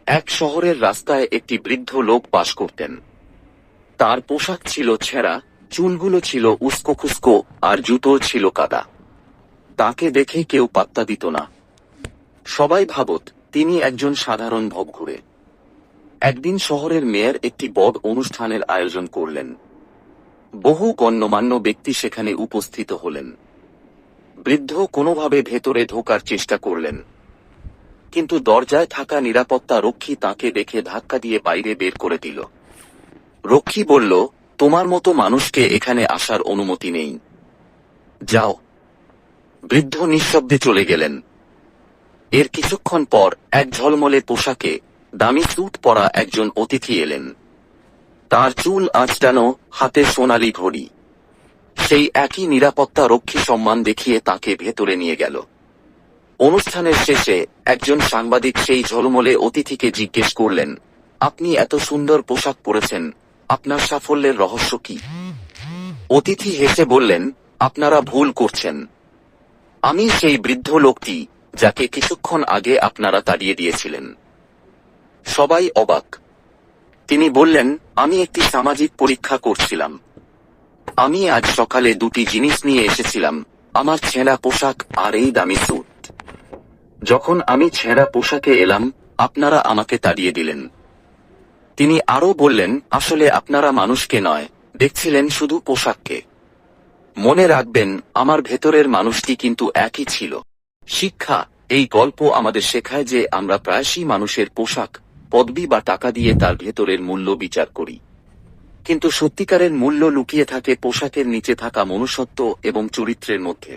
এক শহরের রাস্তায় একটি বৃদ্ধ লোক বাস করতেন। তার পোশাক ছিল ছেঁড়া, চুলগুলো ছিল উস্কোখুস্কো, আর জুতো ছিল কাদা। তাকে দেখে কেউ পাত্তা দিত না। সবাই ভাবত তিনি একজন সাধারণ ভবঘুরে। একদিন শহরের মেয়র একটি বড় অনুষ্ঠানের আয়োজন করলেন। বহু গণ্যমান্য ব্যক্তি সেখানে উপস্থিত হলেন। বৃদ্ধ কোনোভাবে ভেতরে ঢোকার চেষ্টা করলেন, কিন্তু দরজায় থাকা নিরাপত্তা রক্ষী তাকে দেখে ধাক্কা দিয়ে বাইরে বের করে দিল। রক্ষী বলল, তোমার মতো মানুষকে এখানে আসার অনুমতি নেই, যাও। বৃদ্ধ নিঃশব্দে চলে গেলেন। এর কিছুক্ষণ পর এক ঝলমলে পোশাকে, দামি স্যুট পরা একজন অতিথি এলেন। তার চুল আঁচড়ানো, হাতে সোনালি ঘড়ি। সেই একই নিরাপত্তা রক্ষী সম্মান দেখিয়ে তাকে ভেতরে নিয়ে গেল। অনুষ্ঠানের শেষে একজন সাংবাদিক সেই ঝলমলে অতিথিকে জিজ্ঞেস করলেন, আপনি এত সুন্দর পোশাক পরেছেন, আপনার সাফল্যের রহস্য কি? অতিথি হেসে বললেন, আপনারা ভুল করছেন। আমি সেই বৃদ্ধ লোকটি যাকে কিছুক্ষণ আগে আপনারা তাড়িয়ে দিয়েছিলেন। সবাই অবাক। তিনি বললেন, আমি একটি সামাজিক পরীক্ষা করছিলাম। আমি আজ সকালে দুটি জিনিস নিয়ে এসেছিলাম, আমার ছেঁড়া পোশাক আর এই দামি স্যুট। যখন আমি ছেঁড়া পোশাকে এলাম, আপনারা আমাকে তাড়িয়ে দিলেন। তিনি আরও বললেন, আসলে আপনারা মানুষকে নয়, দেখছিলেন শুধু পোশাককে। মনে রাখবেন, আমার ভেতরের মানুষটি কিন্তু একই ছিল। শিক্ষা: এই গল্প আমাদের শেখায় যে আমরা প্রায়শই মানুষের পোশাক, পদবি বা টাকা দিয়ে তার ভেতরের মূল্য বিচার করি, কিন্তু সত্যিকারের মূল্য লুকিয়ে থাকে পোশাকের নিচে থাকা মনুষ্যত্ব এবং চরিত্রের মধ্যে।